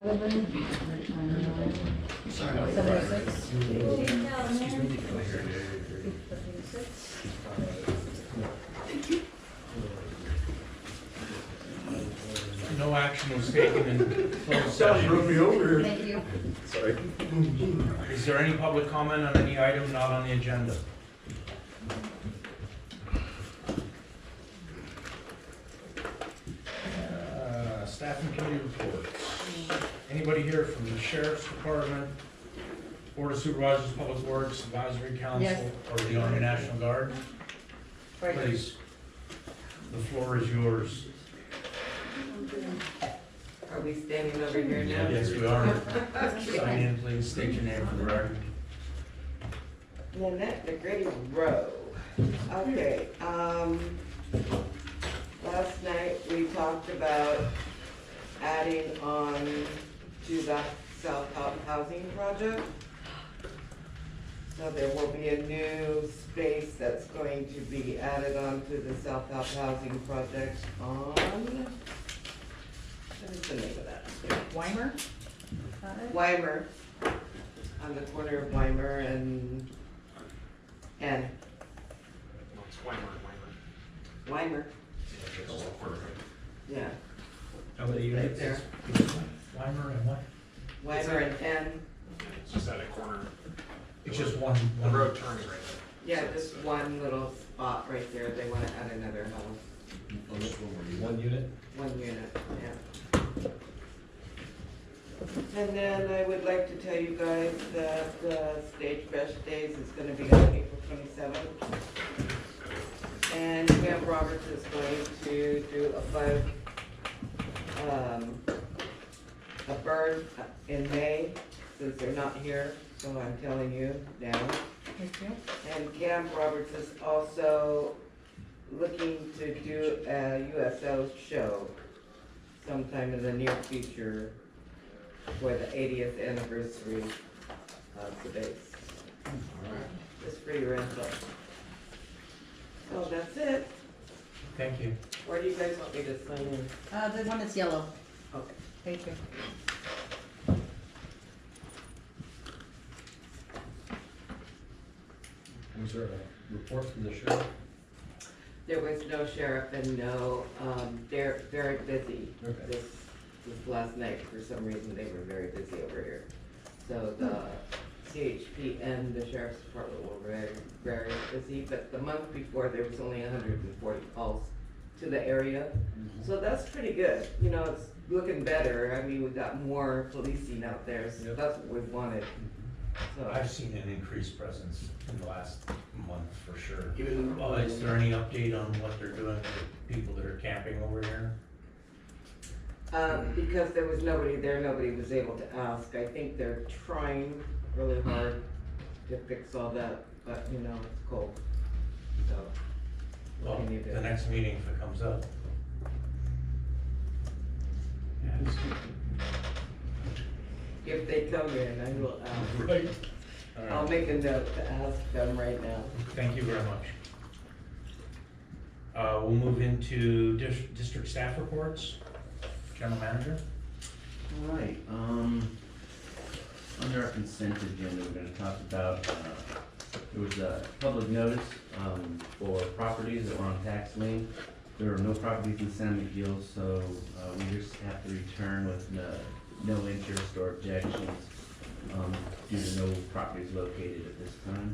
No action was taken in closed session. Run me over. Thank you. Sorry. Is there any public comment on any item not on the agenda? Staff and committee reports. Anybody here from the Sheriff's Department, Board of Supervisors, Public Works, Advisory Council, Yes. or the Army National Guard? Right. Please, the floor is yours. Are we standing over here now? Yes, we are. Sign in, please, state your name for the record. Lynette McGrady Rowe. Okay, last night we talked about adding on to the South Housing Project. So there will be a new space that's going to be added on to the South Housing Project on, what is the name of that? Weimer? Weimer, on the corner of Weimer and No, it's Weimer, yeah, How many right there. Weimer and what? Weimer and N, It's just at a corner. It's just one. The road turns right there. yeah, just one little spot right there, they wanna add another house, One unit? one unit, yeah. And then I would like to tell you guys that Stage Fresh Days is gonna be on April 27th. And Camp Roberts is going to do a burn in May, since they're not here, so I'm telling you now. Thank you. And Camp Roberts is also looking to do a USO show sometime in the near future for the 80th anniversary of the base. Just for your info. So that's it. Thank you. Where do you guys want me to sign in? The one that's yellow. Okay. Thank you. Was there a report from the sheriff? There was no sheriff and no, they're very busy Okay. this last night. For some reason, they were very busy over here. So the CHP and the sheriff's department were very, very busy, but the month before, there was only 140 calls to the area. So that's pretty good. You know, it's looking better. I mean, we got more policing out there, so Yep. that's what we wanted. So, I've seen an increased presence in the last month for sure. Is there any update on what they're doing with people that are camping over here? because there was nobody there, nobody was able to ask. I think they're trying really hard to fix all that, but you know, it's cold. So, what Well, can you do? the next meeting if it comes up. Yes. If they come in, I will ask. Right. All I'll right. make a note to ask them right now. Thank you very much. We'll move into district staff reports. General manager? All right, under our consent agenda, we're gonna talk about, there was a public notice, for properties that were on tax lien. There are no properties in San Miguel, so, we just have to return with no interest or objections, due to no properties located at this time.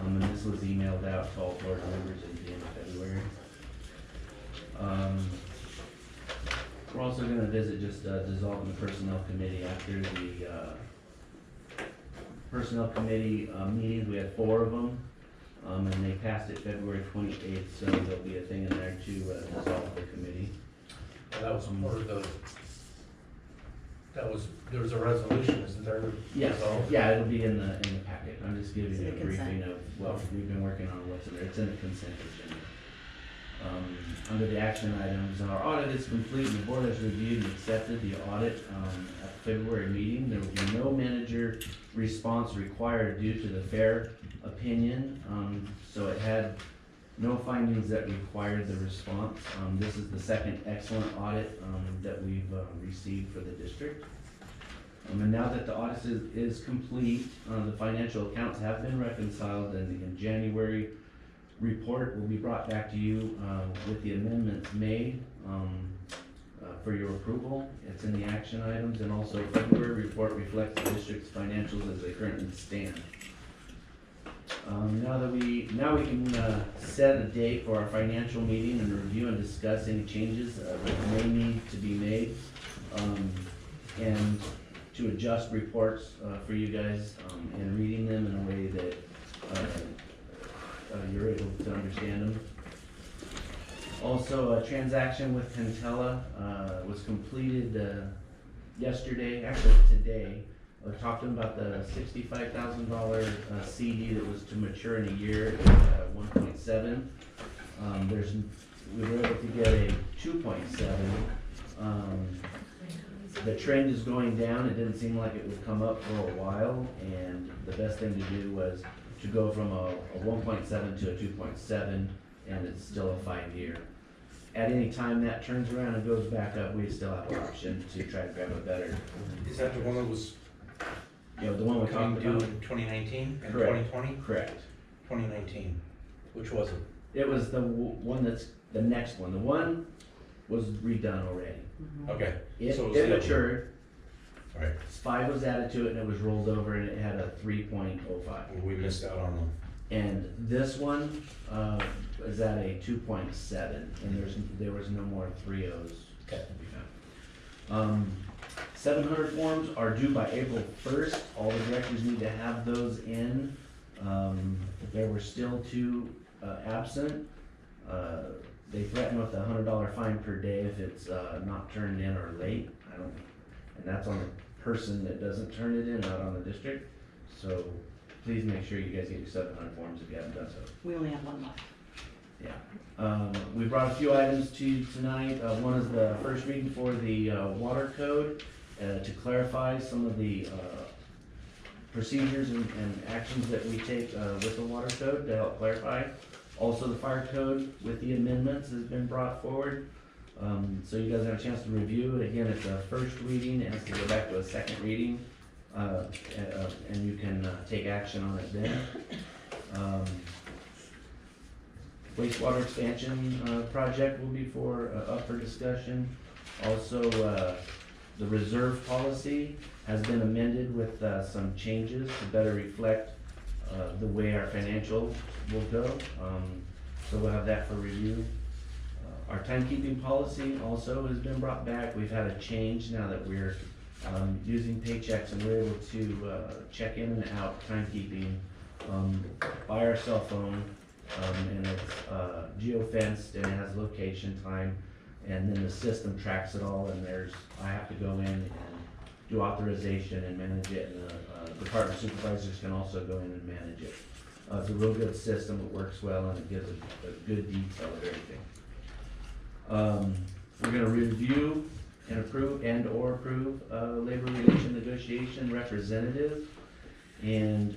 And this was emailed out to all board members at the end of February. We're also gonna visit just dissolving the personnel committee after the personnel committee meetings. We had 4 of them, and they passed it February 28th, so there'll be a thing in there to dissolve the committee. Well, that was part of the, there was a resolution, isn't there? Yes, Resolved? yeah, it'll be in the packet. I'm just giving It's in you a the consent. briefing of what we've been working on, what's in there. It's in the consent agenda. Under the action items, our audit is complete. The board has reviewed and accepted the audit at the February meeting. There will be no manager response required due to the fair opinion. So it had no findings that required the response. This is the second excellent audit that we've received for the district. And now that the audit is complete, the financial accounts have been reconciled, and the January report will be brought back to you with the amendments made for your approval. It's in the action items, and also February report reflects the district's financials as they currently stand. Now we can set a date for our financial meeting and review and discuss any changes that may need to be made, and to adjust reports for you guys and reading them in a way that you're able to understand them. Also, a transaction with Pentella was completed yesterday, actually today. I talked to them about the $65,000 CD that was to mature in a year at 1.7. We were able to get a 2.7. The trend is going down. It didn't seem like it would come up for a while, and the best thing to do was to go from a 1.7 to a 2.7, and it's still a 5-year. At any time that turns around and goes back up, we still have an option to try to grab a better. Is that the one that was The one we coming talked due about? in 2019 and Correct. 2020? Correct. 2019. Which was it? It was the one that's the next one. The one was redone already. Okay. It So it was the other one. matured. All right. 5 was added to it, and it was rolled over, and it had a 3.05. We missed out on them. And this one is at a 2.7, and there was no more 3.0s. Okay. 700 forms are due by April 1st. All the directors need to have those in. There were still 2 absent. They threaten with a $100 fine per day if it's not turned in or late. And that's on the person that doesn't turn it in, not on the district. So please make sure you guys get your 700 forms if you haven't done so. We only have one left. Yeah. We brought a few items to you tonight. One is the first reading for the water code to clarify some of the procedures and actions that we take with the water code to help clarify. Also, the fire code with the amendments has been brought forward. So you guys have a chance to review it. Again, it's a first reading. It has to go back to a second reading. And you can take action on it then. Wastewater expansion project will be up for discussion. Also, the reserve policy has been amended with some changes to better reflect the way our financials will go. So we'll have that for review. Our timekeeping policy also has been brought back. We've had a change now that we're using paychecks, and we're able to check in and out timekeeping by our cell phone. And it's geo-fenced, and it has location time, and then the system tracks it all, and I have to go in and do authorization and manage it, and the department supervisors can also go in and manage it. It's a real good system. It works well, and it gives a good detail of everything. We're gonna review and approve and/or approve labor relation negotiation representative, and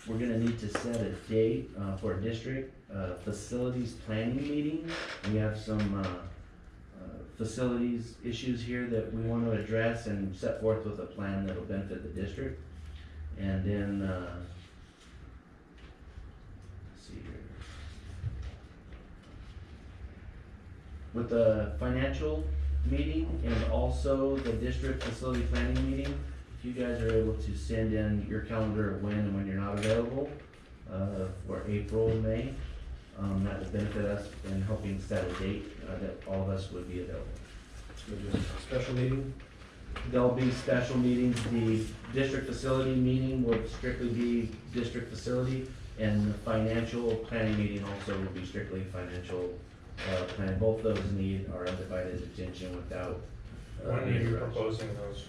we're gonna need to set a date for a district facilities planning meeting. We have some facilities issues here that we want to address and set forth with a plan that will benefit the district. And then, let's see here. With the financial meeting and also the district facility planning meeting, if you guys are able to send in your calendar of when and when you're not available for April, May, that would benefit us in helping set a date that all of us would be available. So just a special meeting? There'll be special meetings. The district facility meeting will strictly be district facility, and the financial planning meeting also will be strictly financial plan. Both those need our undivided attention without. When are you proposing those?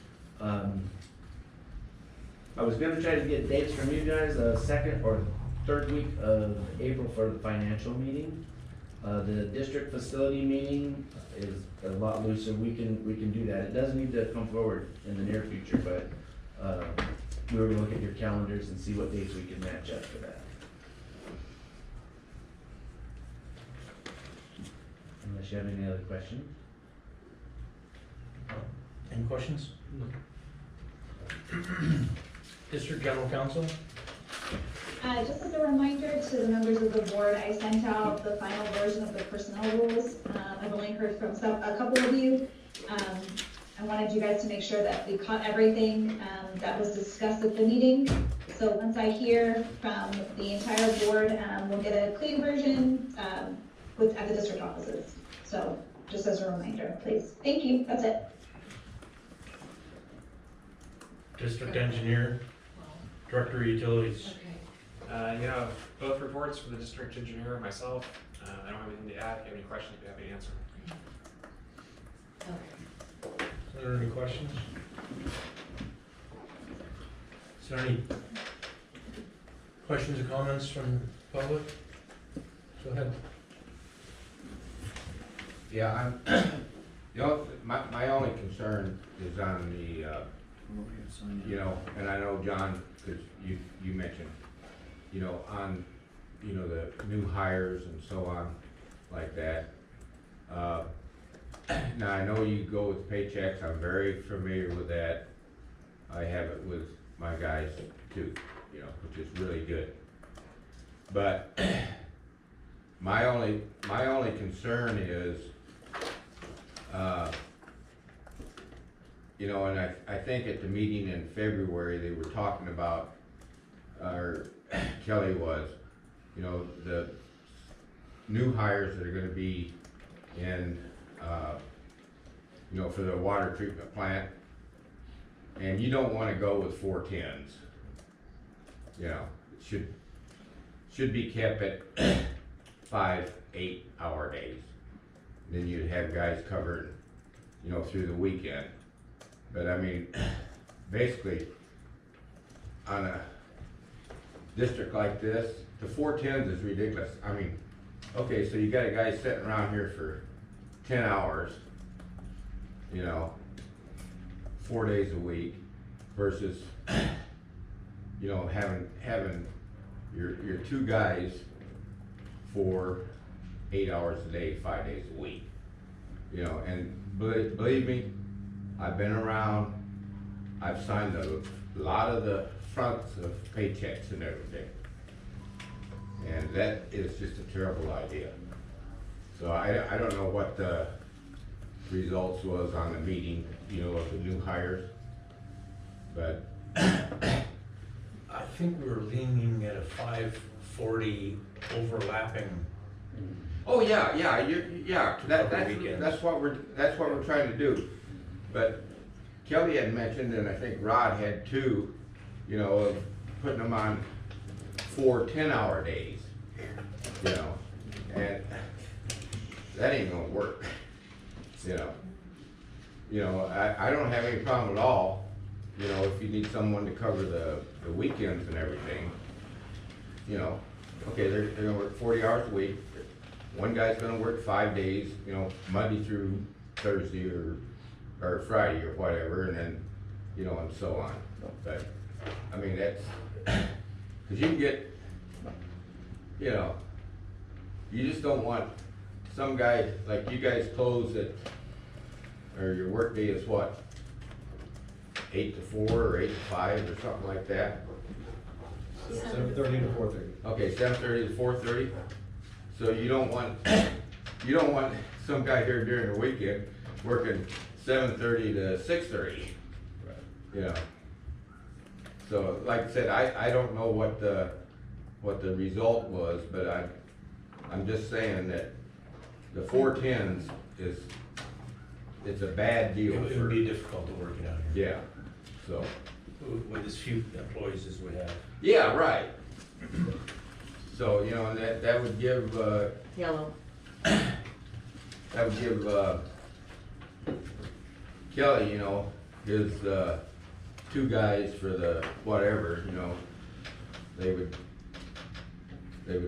I was gonna try to get dates from you guys, second or third week of April for the financial meeting. The district facility meeting is a lot looser. We can do that. It doesn't need to come forward in the near future, but we were gonna look at your calendars and see what dates we can match up for that. unless you have any other questions. Any questions? District General Counsel? Just as a reminder to the members of the board, I sent out the final version of the personnel rules. I've only heard from a couple of you. I wanted you guys to make sure that we caught everything that was discussed at the meeting. So once I hear from the entire board, we'll get a clean version at the district offices. So just as a reminder, please. Thank you. That's it. District Engineer, Director of Utilities. You know, both reports for the district engineer and myself. I don't have anything to add. If you have any questions, I'd be happy to answer. Are there any questions? Is there any questions or comments from the public? Go ahead. Yeah, my only concern is on the, you know, and I know, John, because you mentioned, you know, on, you know, the new hires and so on, like that. Now, I know you go with paychecks, I'm very familiar with that. I have it with my guys too, you know, which is really good. But my only concern is, you know, and I think at the meeting in February, they were talking about, or Kelly was, you know, the new hires that are gonna be in, you know, for the water treatment plant. And you don't wanna go with 410s. You know, it should be kept at 5, 8-hour days. Then you'd have guys covered, you know, through the weekend. But I mean, basically, on a district like this, the 410s is ridiculous. I mean, okay, so you got a guy sitting around here for 10 hours, you know, 4 days a week, versus, you know, having your 2 guys for 8 hours a day, 5 days a week. You know, and believe me, I've been around, I've signed a lot of the fronts of paychecks and everything. And that is just a terrible idea. So I don't know what the results was on the meeting, you know, of the new hires, but. I think we were leaning at a 540 overlapping. Oh, yeah, Weekends. that's what we're trying to do. But Kelly had mentioned, and I think Rod had too, you know, of putting them on 4 10-hour days, you know, and that ain't gonna work, you know. You know, I don't have any problem at all, you know, if you need someone to cover the weekends and everything, you know, okay, they're gonna work 40 hours a week. One guy's gonna work 5 days, you know, Monday through Thursday or Friday or whatever, and then, you know, and so on. But, I mean, that's, cause you can get, you know, you just don't want some guy, like you guys close at, or your work day is what? 8 to 4 or 8 to 5 or something like that? 7:30 to 4:30. Okay, 7:30 to 4:30. So you don't want some guy here during the weekend working 7:30 to 6:30. You know. So like I said, I don't know what the result was, but I'm just saying that the 410s it's a bad deal. It would be difficult to work it out here. Yeah. So. With as few employees as we have. Yeah, right. So, you know, and that would give, Yellow. that would give, Kelly, you know, his, 2 guys for the whatever, you know, they would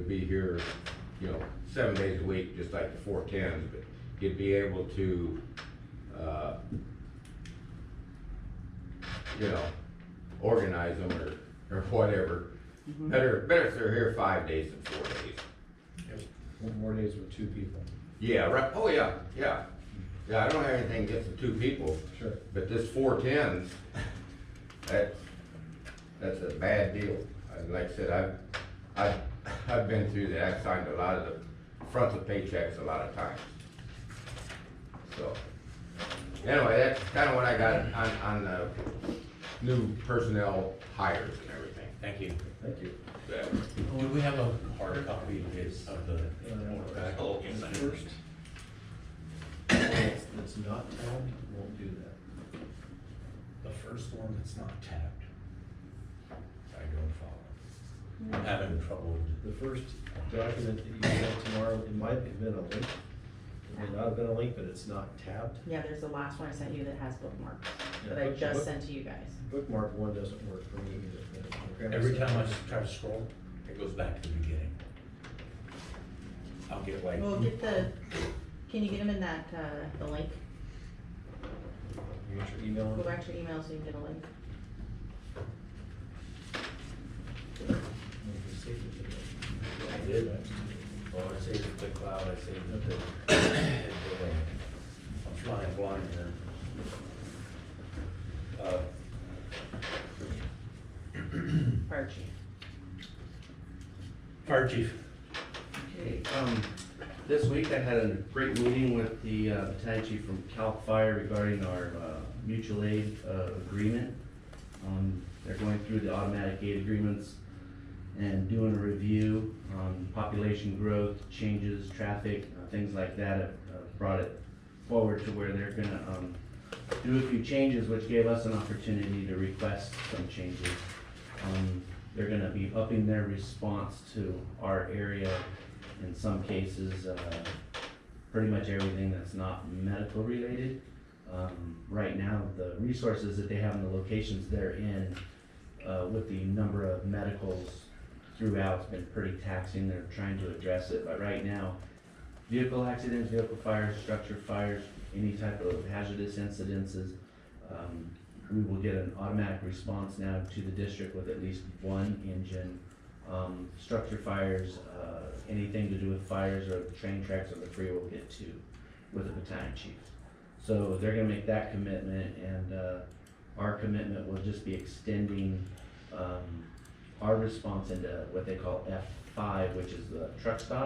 be here, you know, 7 days a week, just like the 410s, but he'd be able to, you know, organize them or whatever. Better if they're here 5 days than 4 days. 4 more days with 2 people. Yeah, right, oh, yeah, yeah. Yeah, I don't have anything against the 2 people, Sure. but this 410s, that's a bad deal. Like I said, I've been through that, I've signed a lot of the fronts of paychecks a lot of times. So, anyway, that's kinda what I got on the new personnel hires and everything. Thank you. Thank you. Yeah. Do we have a hard copy of this, of the? First. It's not tabbed, won't do that. The first one that's not tabbed. I don't follow. I'm having trouble with The first document that you sent tomorrow, it might have been a link. It may not have been a link, but it's not tabbed. Yeah, there's the last one I sent you that has bookmarks, Yeah, that I book- just book- sent to you guys. Bookmark one doesn't work for me either. every time I try to scroll, it goes back to the beginning. I'll get like, Well, get the, can you get them in that, the link? You get your email. Go back to your email so you can get a link. I did. Well, I saved it to the cloud, I saved it to. I'm flying blind here. Fire chief. Fire chief. Okay, this week I had a great meeting with the battalion chief from CAL FIRE regarding our mutual aid agreement. They're going through the automatic aid agreements and doing a review on population growth, changes, traffic, things like that. It brought it forward to where they're gonna do a few changes, which gave us an opportunity to request some changes. They're gonna be upping their response to our area, in some cases, pretty much everything that's not medical related. Right now, the resources that they have in the locations they're in, with the number of medicals throughout, it's been pretty taxing. They're trying to address it, but right now, vehicle accidents, vehicle fires, structure fires, any type of hazardous incidences, we will get an automatic response now to the district with at least one engine. Structure fires, anything to do with fires or train tracks or the freeway will get 2 with the battalion chief. So they're gonna make that commitment, and our commitment will just be extending our response into what they call F5, which is the truck stop.